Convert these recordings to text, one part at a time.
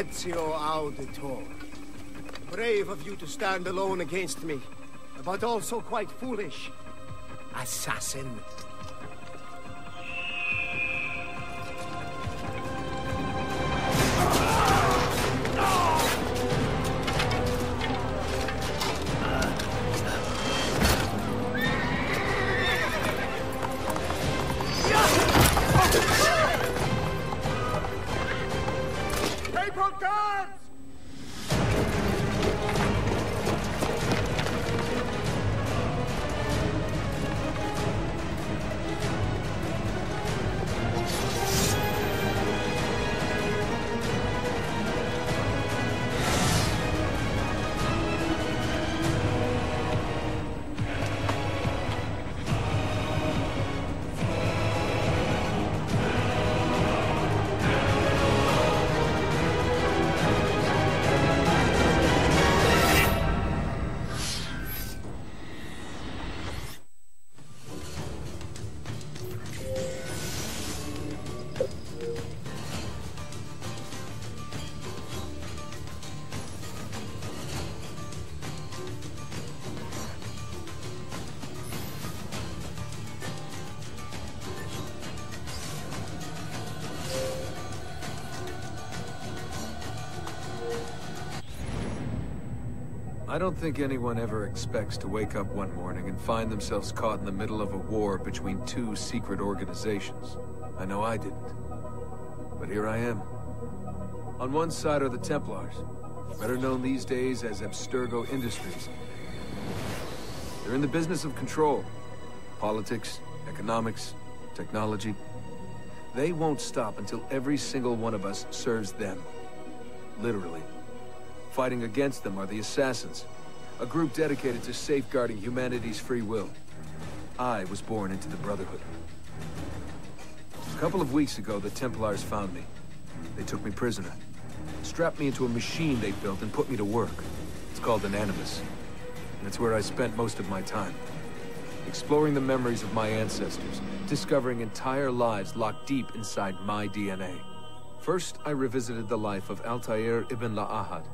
Ezio Auditore. Brave of you to stand alone against me, but also quite foolish. Assassin. I don't think anyone ever expects to wake up one morning and find themselves caught in the middle of a war between two secret organizations. I know I didn't. But here I am. On one side are the Templars, better known these days as Abstergo Industries. They're in the business of control. Politics, economics, technology. They won't stop until every single one of us serves them. Literally. Fighting against them are the Assassins, a group dedicated to safeguarding humanity's free will. I was born into the Brotherhood. A couple of weeks ago, the Templars found me. They took me prisoner, strapped me into a machine they built and put me to work. It's called an Animus, and it's where I spent most of my time. Exploring the memories of my ancestors, discovering entire lives locked deep inside my DNA. First, I revisited the life of Altair ibn La'ahad,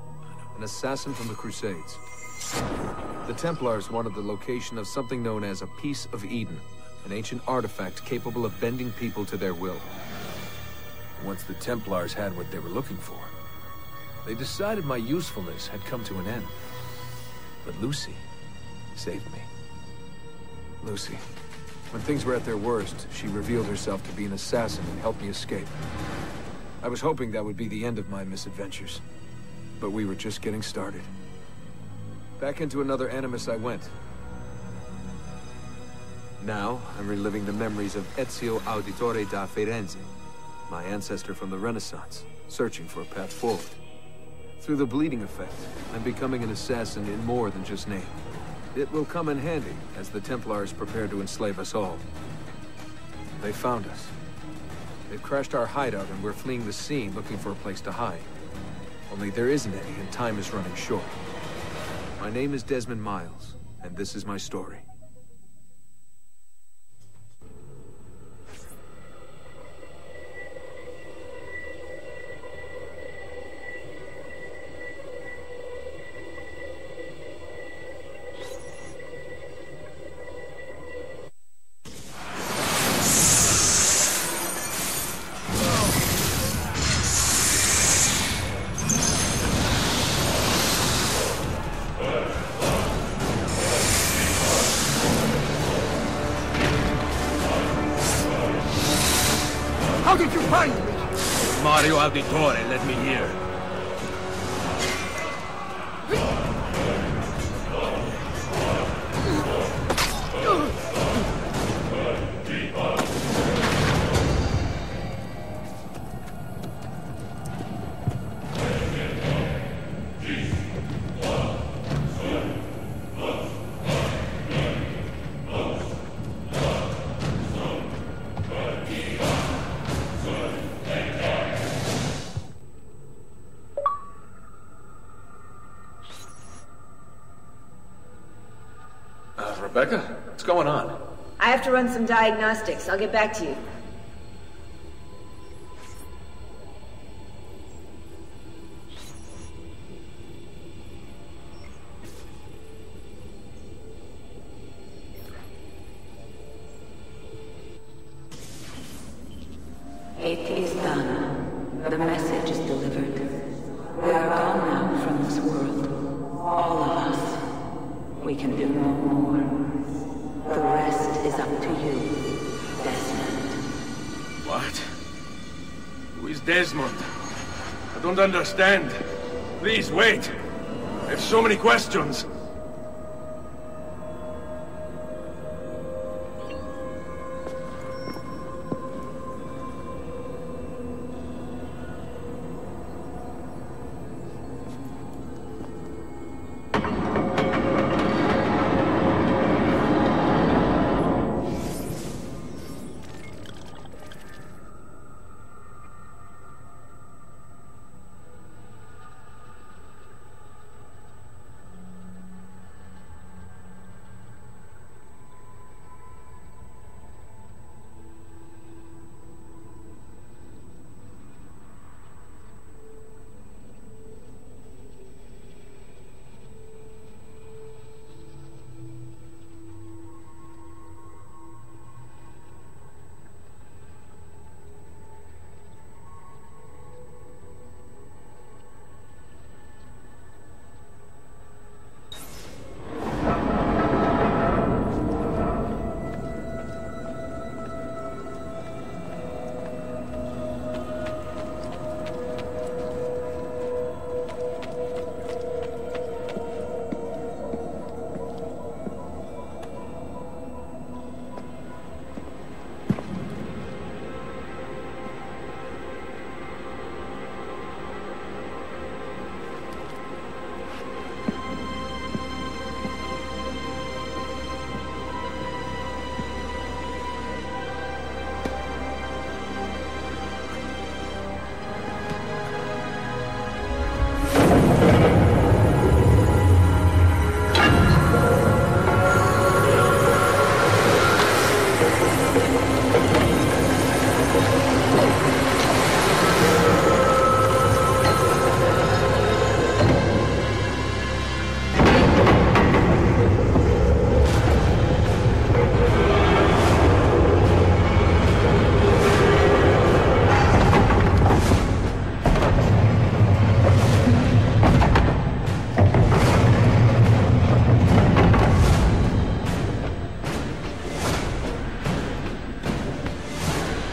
an assassin from the Crusades. The Templars wanted the location of something known as a Piece of Eden, an ancient artifact capable of bending people to their will. Once the Templars had what they were looking for, they decided my usefulness had come to an end. But Lucy saved me. Lucy. When things were at their worst, she revealed herself to be an assassin and helped me escape. I was hoping that would be the end of my misadventures. But we were just getting started. Back into another Animus I went. Now, I'm reliving the memories of Ezio Auditore da Firenze, my ancestor from the Renaissance, searching for a path forward. Through the bleeding effect, I'm becoming an assassin in more than just name. It will come in handy as the Templars prepare to enslave us all. They found us. They've crashed our hideout and we're fleeing the scene looking for a place to hide. Only there isn't any, and time is running short. My name is Desmond Miles, and this is my story. How did you find me? Mario Auditore, let me hear. Rebecca, what's going on? I have to run some diagnostics. I'll get back to you. It is done. The message is delivered. We are gone now from this world. All of us. We can do no more. The rest is up to you, Desmond. What? Who is Desmond? I don't understand. Please, wait. I have so many questions.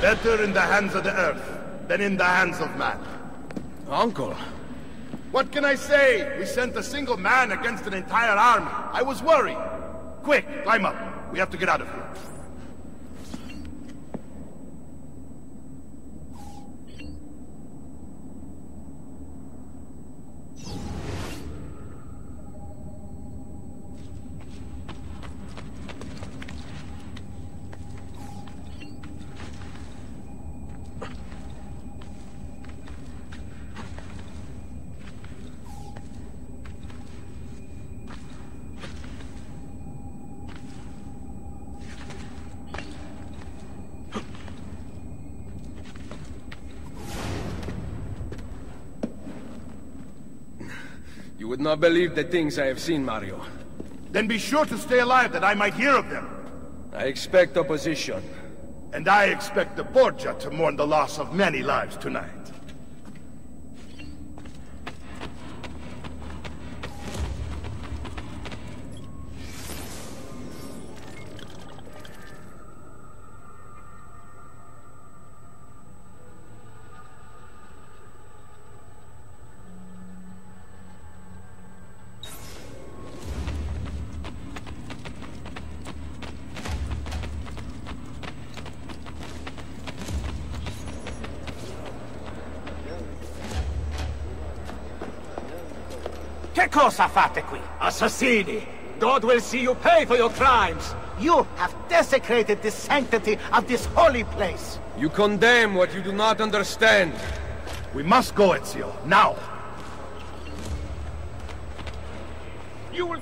Better in the hands of the earth than in the hands of man. Uncle. What can I say? We sent a single man against an entire army. I was worried. Quick, climb up. We have to get out of here. You would not believe the things I have seen, Mario. Then be sure to stay alive that I might hear of them. I expect opposition. And I expect the Borgia to mourn the loss of many lives tonight. Che cosa fate qui? Assassini! God will see you pay for your crimes! You have desecrated the sanctity of this holy place! You condemn what you do not understand. We must go, Ezio, now! You will...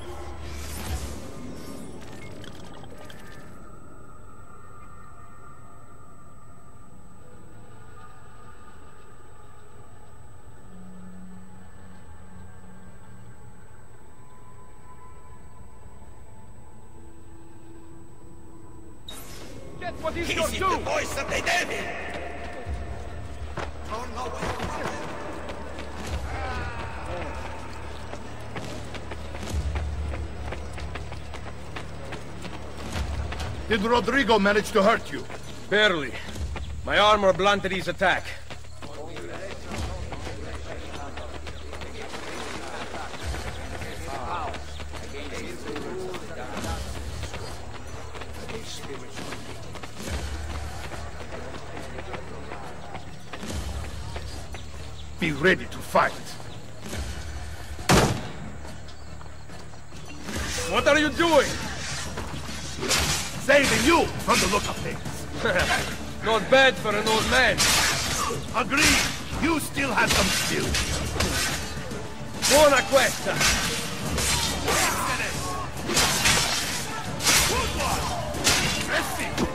What is your doom? The voice of the devil! Did Rodrigo manage to hurt you? Barely. My armor blunted his attack. Be ready to fight. What are you doing? Saving you from the look of things. Not bad for an old man. Agreed. You still have some skill. Buona questa. Good one. Impressive.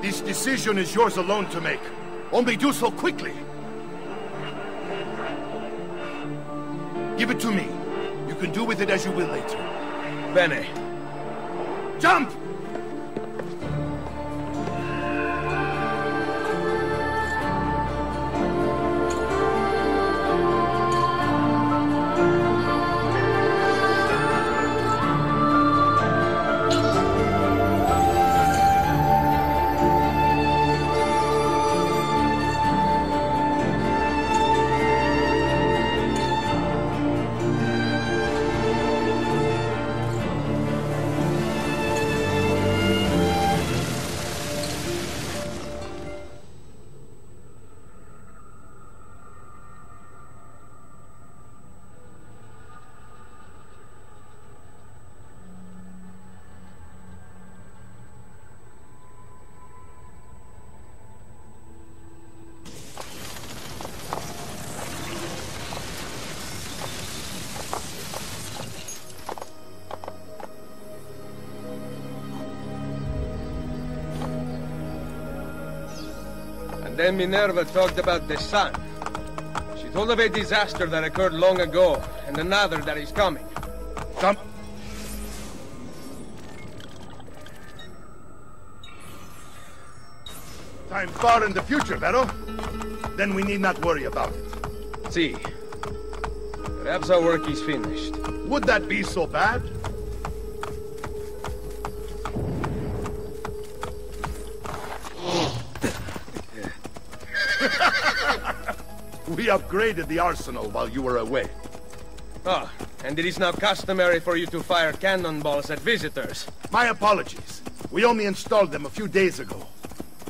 This decision is yours alone to make. Only do so quickly. Give it to me. You can do with it as you will later. Bene. Jump! Then Minerva talked about the sun. She Told of a disaster that occurred long ago, and another that is coming. Come. Time far in the future, Vero. Then we need not worry about it. See. Perhaps our work is finished. Would that be so bad? We upgraded the arsenal while you were away. Ah, and it is now customary for you to fire cannonballs at visitors. My apologies. We only installed them a few days ago.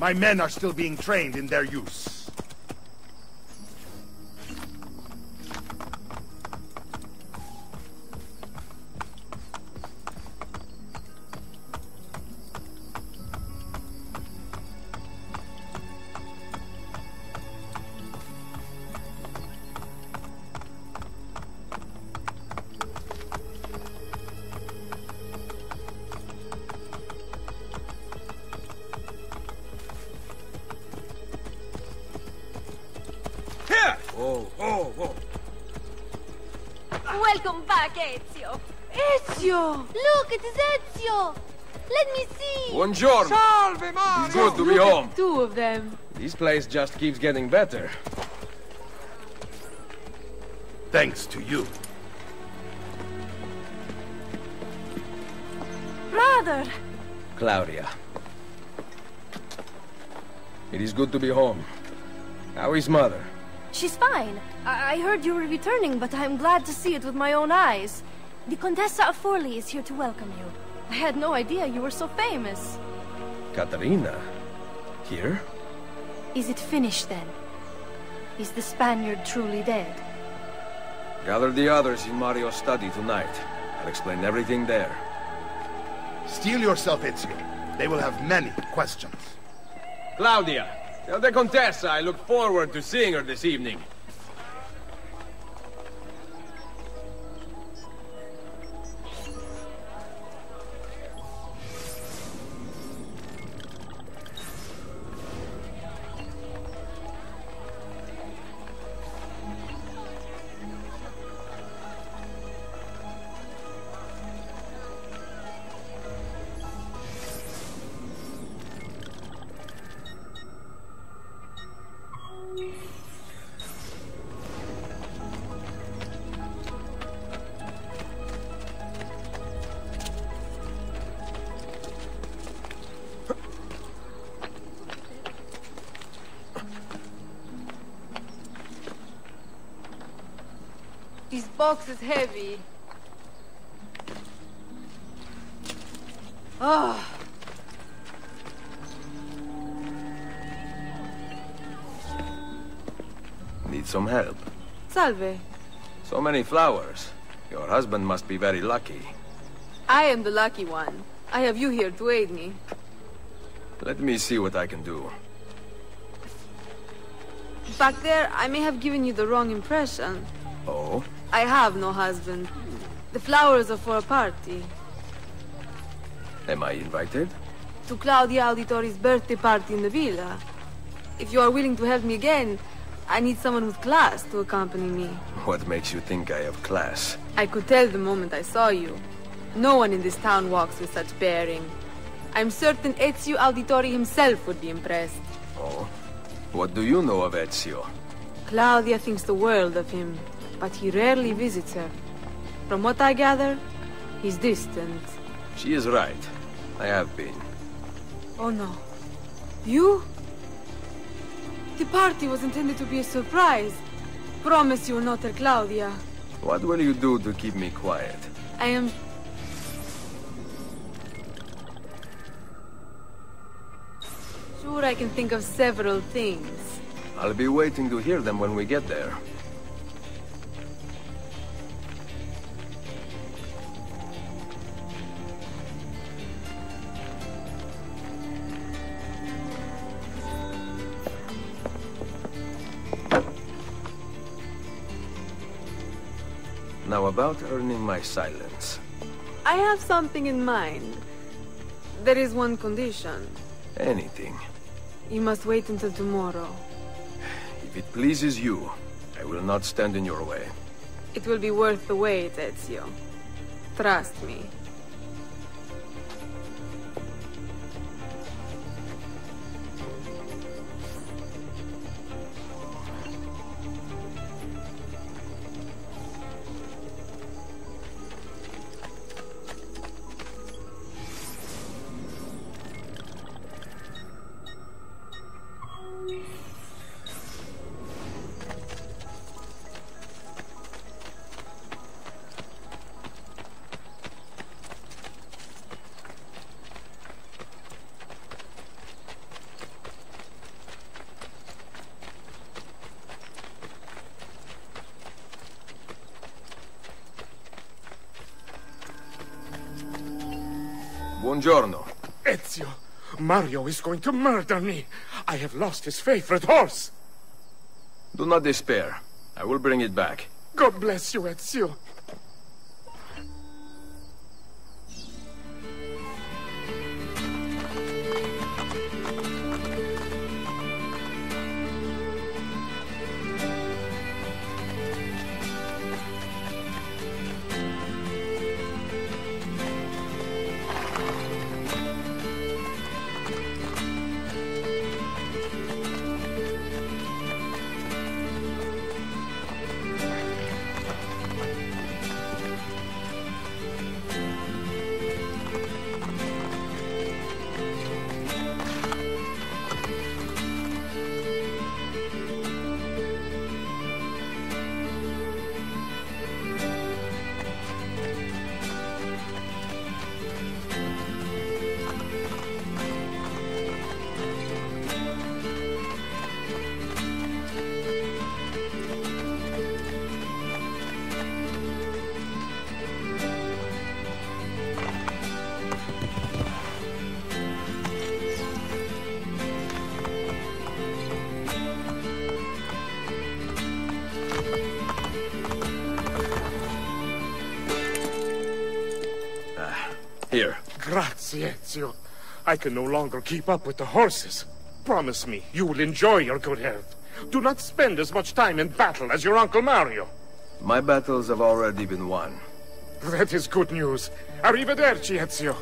My men are still being trained in their use. Welcome back, Ezio. Ezio! Look, it is Ezio. Let me see. Buongiorno. Salve, Mario! It's good to be home. Two of them. This place just keeps getting better. Thanks to you. Brother! Claudia. It is good to be home. How is Mother? She's fine. I heard you were returning, but I'm glad to see it with my own eyes. The Contessa of Forli is here to welcome you. I had no idea you were so famous. Katarina? Here? Is it finished then? Is the Spaniard truly dead? Gather the others in Mario's study tonight. I'll explain everything there. Steel yourself, Ezio. They will have many questions. Claudia, tell the Contessa I look forward to seeing her this evening. This box is heavy. Oh. Need some help? Salve. So many flowers. Your husband must be very lucky. I am the lucky one. I have you here to aid me. Let me see what I can do. Back there, I may have given you the wrong impression. Oh? I have no husband. The flowers are for a party. Am I invited? To Claudia Auditori's birthday party in the villa. If you are willing to help me again, I need someone with class to accompany me. What makes you think I have class? I could tell the moment I saw you. No one in this town walks with such bearing. I'm certain Ezio Auditori himself would be impressed. Oh? What do you know of Ezio? Claudia thinks the world of him, but he rarely visits her. From what I gather, he's distant. She is right. I have been. Oh no. You? The party was intended to be a surprise. Promise you will not tell Claudia. What will you do to keep me quiet? I am... sure I can think of several things. I'll be waiting to hear them when we get there. Now about earning my silence. I have something in mind. There is one condition. Anything. You must wait until tomorrow. If it pleases you. I will not stand in your way. It will be worth the wait, Ezio. Trust me. Buongiorno. Ezio, Mario is going to murder me. I have lost his favorite horse. Do not despair. I will bring it back. God bless you, Ezio. Here. Grazie, Ezio. I can no longer keep up with the horses. Promise me you will enjoy your good health. Do not spend as much time in battle as your Uncle Mario. My battles have already been won. That is good news. Arrivederci, Ezio.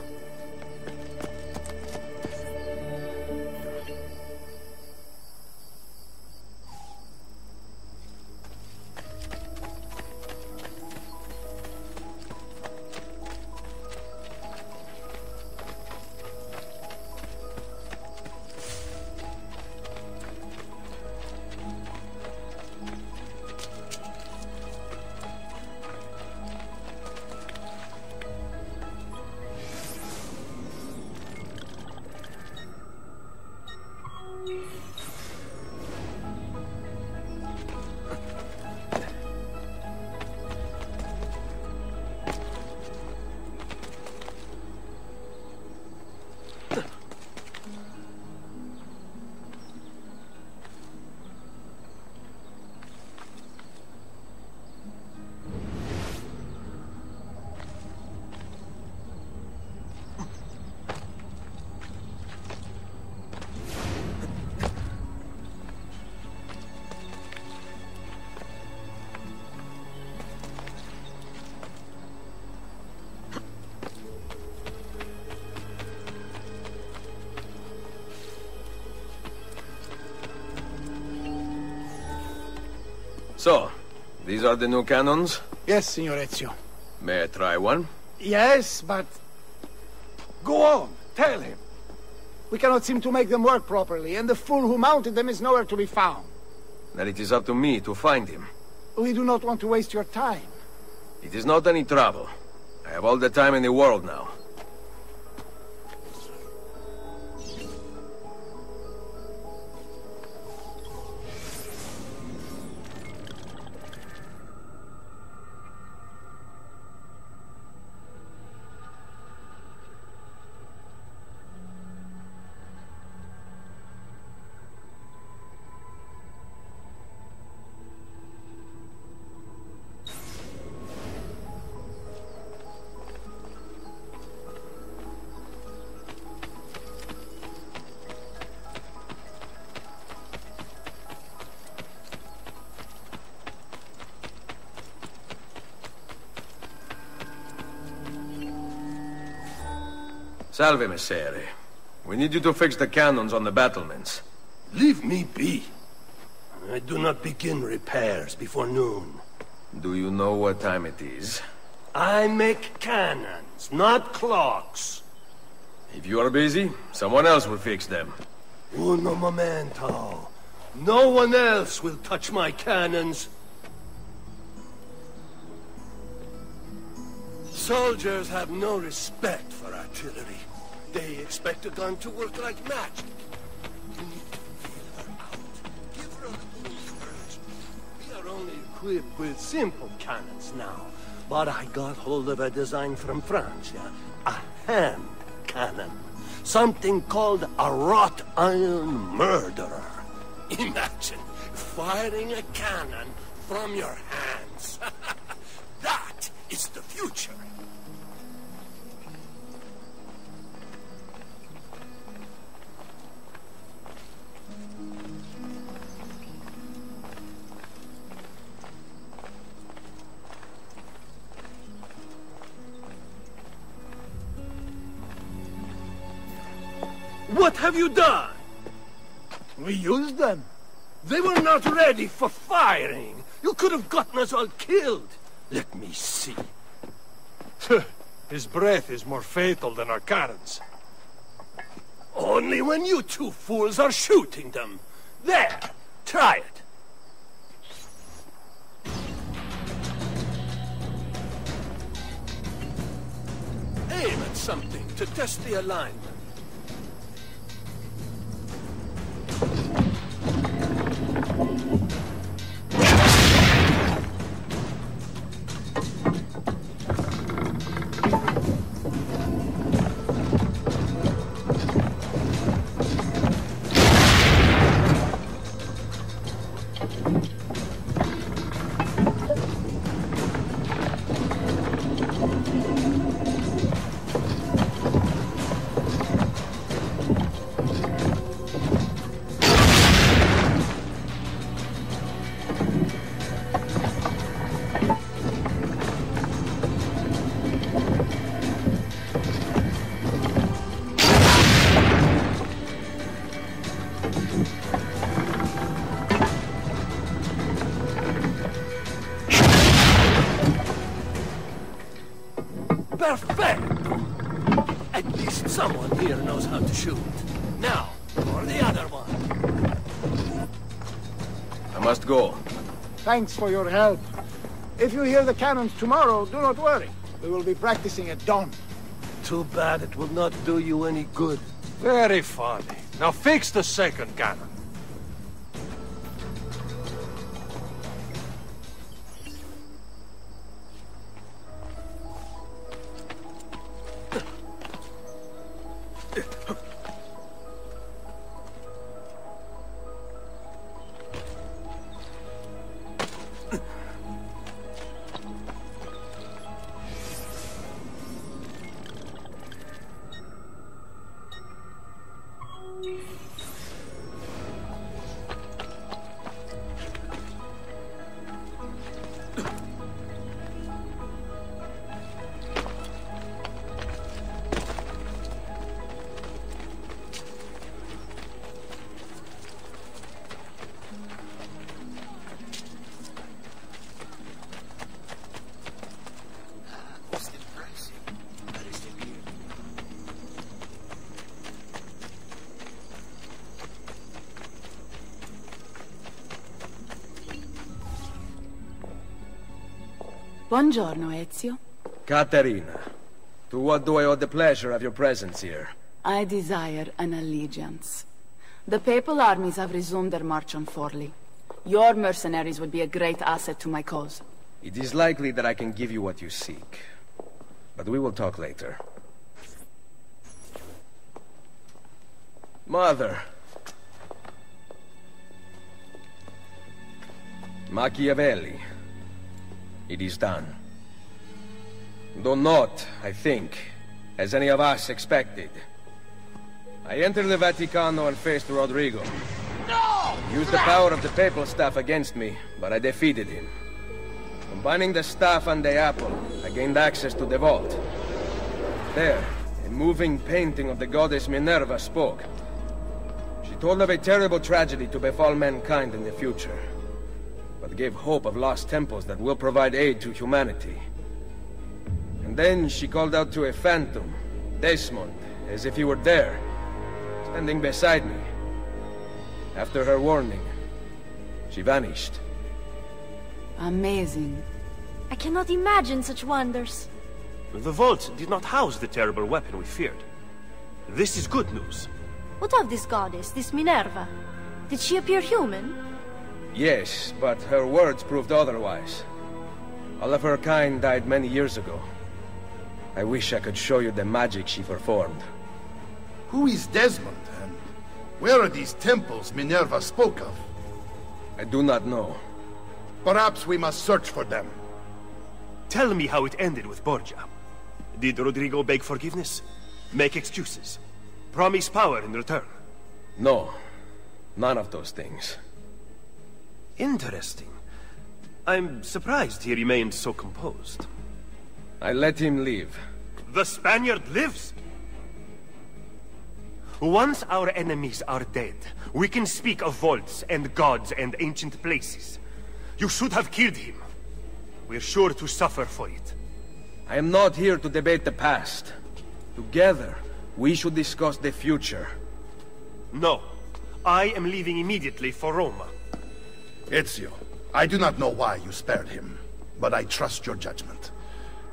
So, these are the new cannons? Yes, Signor Ezio. May I try one? Yes, but... Go on, tell him. We cannot seem to make them work properly, and the fool who mounted them is nowhere to be found. Then it is up to me to find him. We do not want to waste your time. It is not any trouble. I have all the time in the world now. Salve, Messere. We need you to fix the cannons on the battlements. Leave me be. I do not begin repairs before noon. Do you know what time it is? I make cannons, not clocks. If you are busy, someone else will fix them. Uno momento. No one else will touch my cannons. Soldiers have no respect for artillery. They expect a gun to work like magic. You need to feel her out. Give her a little courage. We are only equipped with simple cannons now. But I got hold of a design from France, a hand cannon. Something called a wrought iron murderer. Imagine firing a cannon from your hands. That is the future. What have you done? We used them. They were not ready for firing. You could have gotten us all killed. Let me see. His breath is more fatal than our cannons. Only when you two fools are shooting them. There, try it. Aim at something to test the alignment. Perfecto! At least someone here knows how to shoot. Now, for the other one. I must go. Thanks for your help. If you hear the cannons tomorrow, do not worry. We will be practicing at dawn. Too bad it will not do you any good. Very funny. Now fix the second cannon. Buongiorno, Ezio. Caterina, to what do I owe the pleasure of your presence here? I desire an allegiance. The papal armies have resumed their march on Forli. Your mercenaries would be a great asset to my cause. It is likely that I can give you what you seek. But we will talk later. Mother. Machiavelli. It is done. Though not, I think, as any of us expected. I entered the Vaticano and faced Rodrigo. No! He used the power of the papal staff against me, but I defeated him. Combining the staff and the apple, I gained access to the vault. There, a moving painting of the goddess Minerva spoke. She told of a terrible tragedy to befall mankind in the future, but gave hope of lost temples that will provide aid to humanity. And then she called out to a phantom, Desmond, as if he were there, standing beside me. After her warning, she vanished. Amazing. I cannot imagine such wonders. The vault did not house the terrible weapon we feared. This is good news. What of this goddess, this Minerva? Did she appear human? Yes, but her words proved otherwise. All of her kind died many years ago. I wish I could show you the magic she performed. Who is Desmond, and where are these temples Minerva spoke of? I do not know. Perhaps we must search for them. Tell me how it ended with Borgia. Did Rodrigo beg forgiveness? Make excuses? Promise power in return? No. None of those things. Interesting. I'm surprised he remained so composed. I let him leave. The Spaniard lives? Once our enemies are dead, we can speak of vaults and gods and ancient places. You should have killed him. We're sure to suffer for it. I am not here to debate the past. Together, we should discuss the future. No. I am leaving immediately for Roma. Ezio, I do not know why you spared him, but I trust your judgment.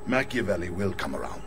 Machiavelli will come around.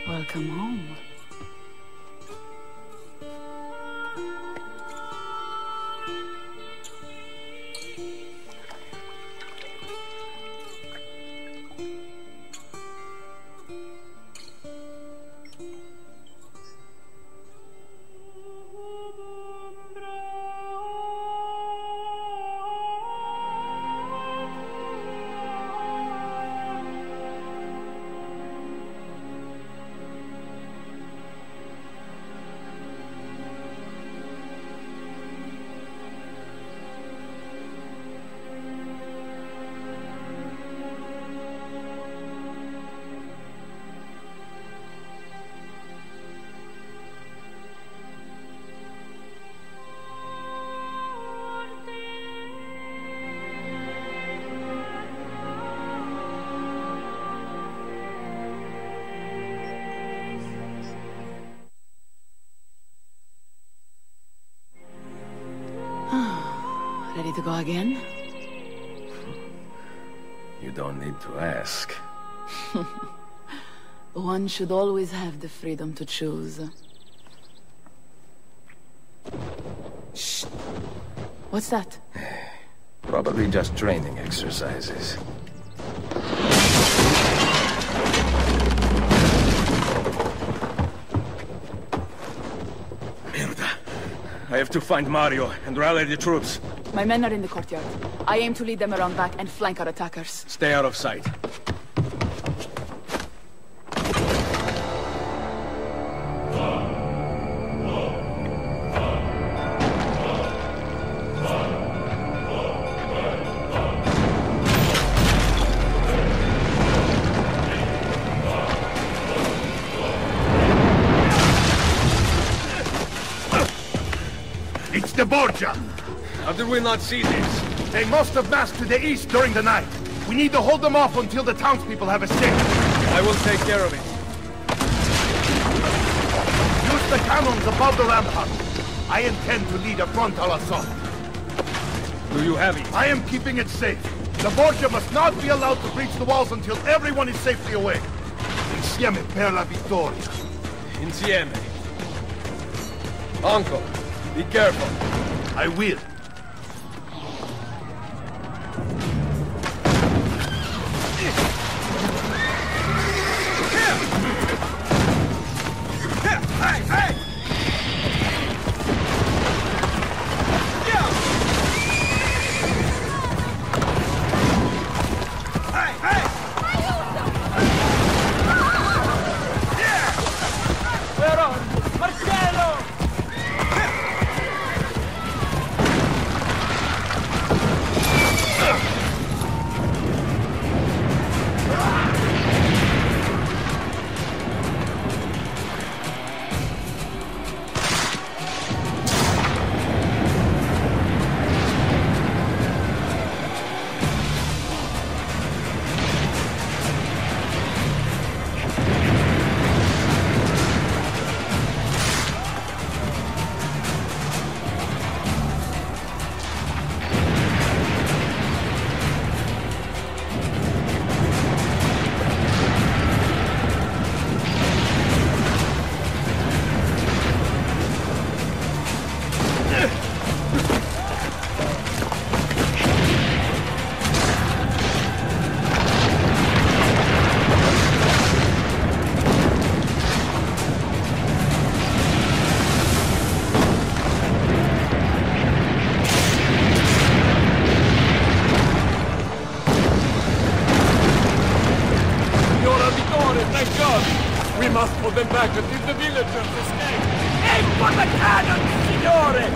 Welcome home. Ready to go again? You don't need to ask. One should always have the freedom to choose. Shh. What's that? Probably just training exercises. Merda. I have to find Mario and rally the troops. My men are in the courtyard. I aim to lead them around back and flank our attackers. Stay out of sight. It's the Borgia! How did we not see this? They must have massed to the east during the night. We need to hold them off until the townspeople have escaped. I will take care of it. Use the cannons above the rampart. I intend to lead a frontal assault. Do you have it? I am keeping it safe. The Borgia must not be allowed to breach the walls until everyone is safely away. Insieme per la vittoria. Insieme. Uncle, be careful. I will. Hold them back until the villagers escape! Aim for the cannon, signore!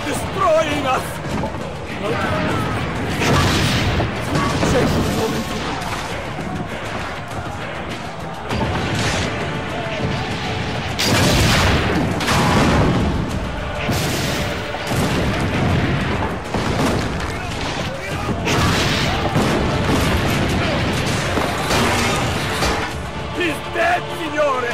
Destroying us! He's dead, signore!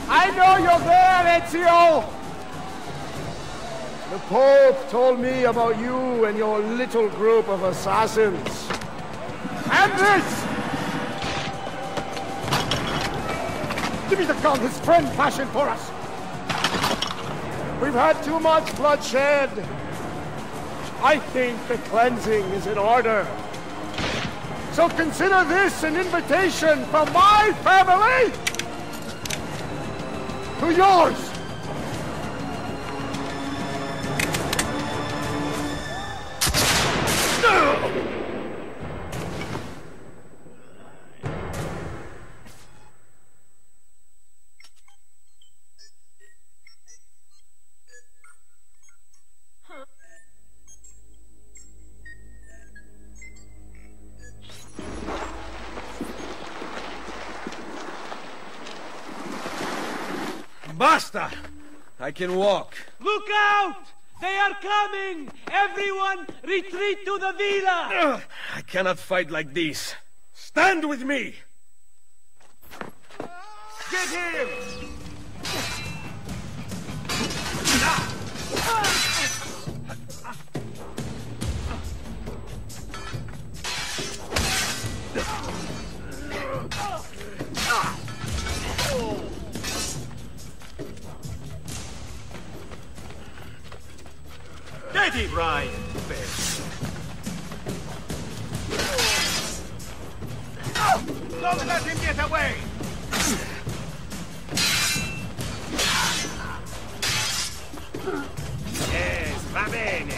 I know you're there, Ezio! The Pope told me about you and your little group of assassins. And this! Give me the gun his friend fashioned for us! We've had too much bloodshed. I think the cleansing is in order. So consider this an invitation from my family to yours! Basta! I can walk. Look out! They are coming! Everyone, retreat to the villa! I cannot fight like this. Stand with me! Get him! Get him, Brian! Don't let him get away! Yes, va bene!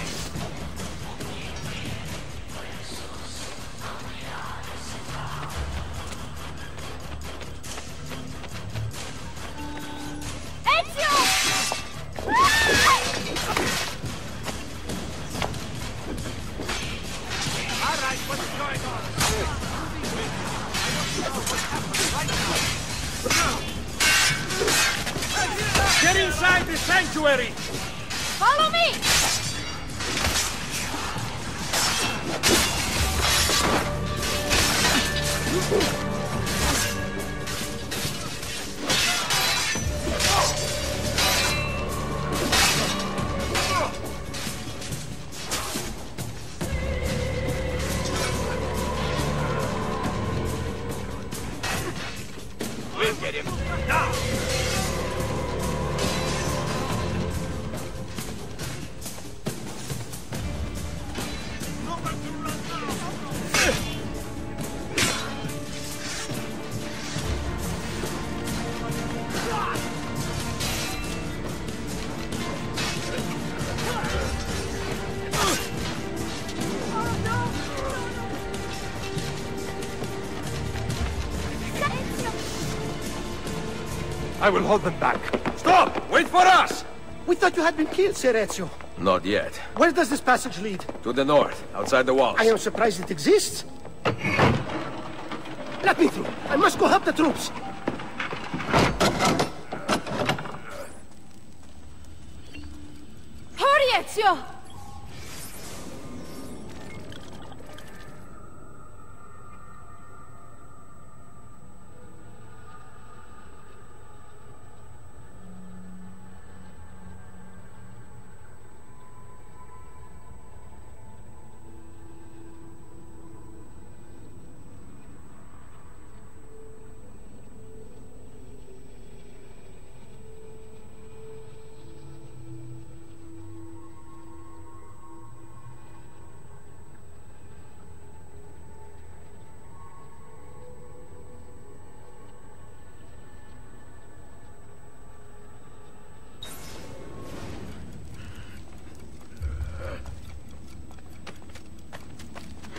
Get inside the sanctuary! Follow me! I will hold them back. Stop! Wait for us! We thought you had been killed, Sir Ezio. Not yet. Where does this passage lead? To the north, outside the walls. I am surprised it exists. Let me through. I must go help the troops. Hurry, Ezio!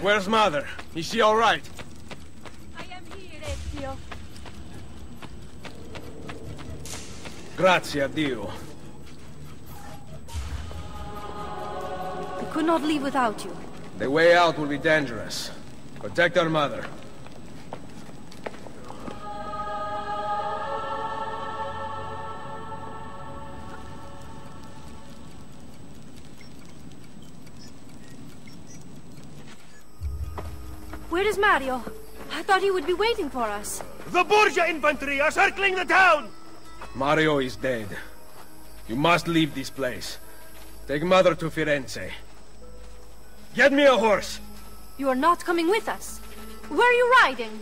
Where's Mother? Is she all right? I am here, Ezio. Grazie a Dio. We could not leave without you. The way out will be dangerous. Protect our mother. Where is Mario? I thought he would be waiting for us. The Borgia infantry are circling the town! Mario is dead. You must leave this place. Take Mother to Firenze. Get me a horse! You are not coming with us. Where are you riding?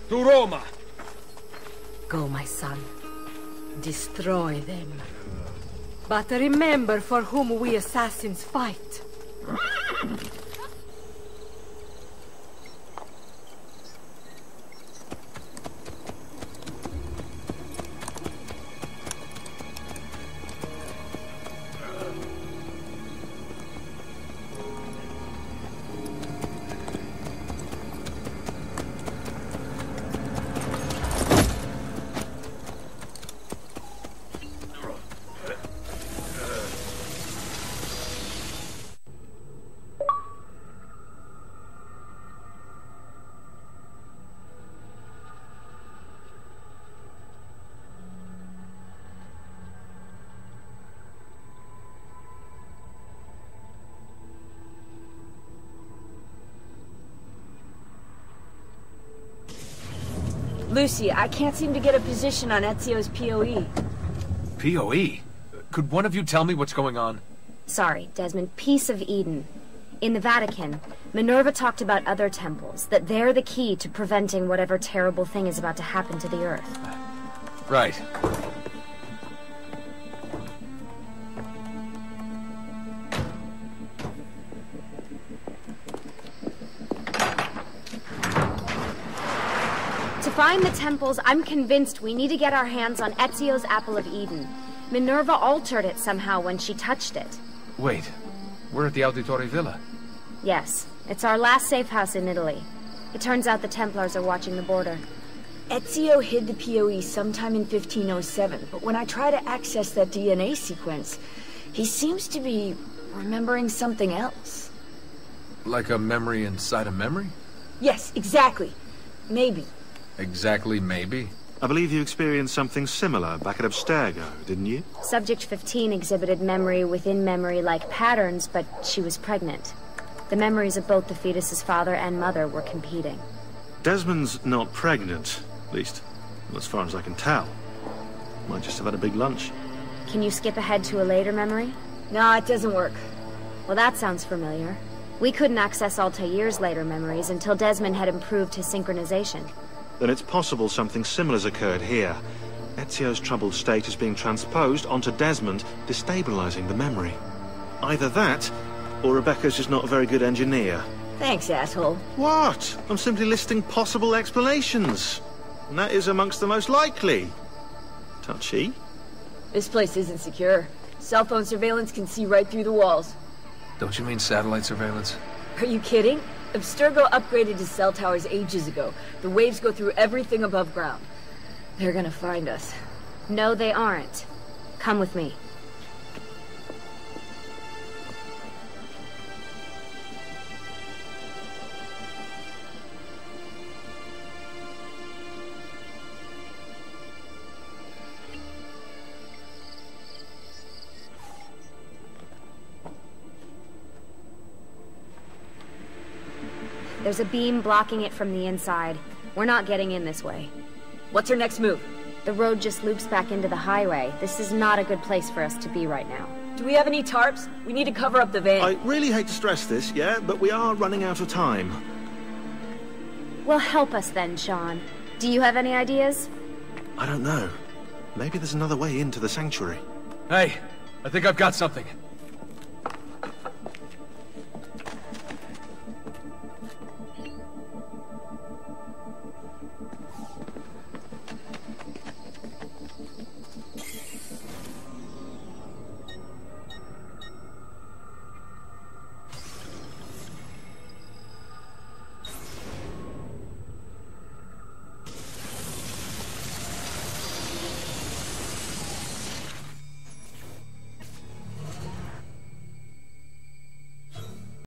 To Roma. Go, my son. Destroy them. But remember for whom we assassins fight. Lucy, I can't seem to get a position on Ezio's POE. POE? Could one of you tell me what's going on? Sorry, Desmond. Peace of Eden. In the Vatican, Minerva talked about other temples, that they're the key to preventing whatever terrible thing is about to happen to the Earth. Right. To find the temples, I'm convinced we need to get our hands on Ezio's Apple of Eden. Minerva altered it somehow when she touched it. Wait, we're at the Auditore Villa. Yes, it's our last safe house in Italy. It turns out the Templars are watching the border. Ezio hid the POE sometime in 1507, but when I try to access that DNA sequence, he seems to be remembering something else. Like a memory inside a memory? Yes, exactly. Maybe. Exactly, maybe? I believe you experienced something similar back at Abstergo, didn't you? Subject 15 exhibited memory within memory-like patterns, but she was pregnant. The memories of both the fetus's father and mother were competing. Desmond's not pregnant, at least, as far as I can tell. Might just have had a big lunch. Can you skip ahead to a later memory? No, it doesn't work. Well, that sounds familiar. We couldn't access Altair's later memories until Desmond had improved his synchronization. Then it's possible something similar's occurred here. Ezio's troubled state is being transposed onto Desmond, destabilizing the memory. Either that, or Rebecca's just not a very good engineer. Thanks, asshole. What? I'm simply listing possible explanations. And that is amongst the most likely. Touchy? This place isn't secure. Cell phone surveillance can see right through the walls. Don't you mean satellite surveillance? Are you kidding? Abstergo upgraded his cell towers ages ago. The waves go through everything above ground. They're gonna find us. No, they aren't. Come with me. There's a beam blocking it from the inside. We're not getting in this way. What's your next move? The road just loops back into the highway. This is not a good place for us to be right now. Do we have any tarps? We need to cover up the van. I really hate to stress this, yeah, but we are running out of time. Well, help us then, Sean. Do you have any ideas? I don't know. Maybe there's another way into the sanctuary. Hey, I think I've got something.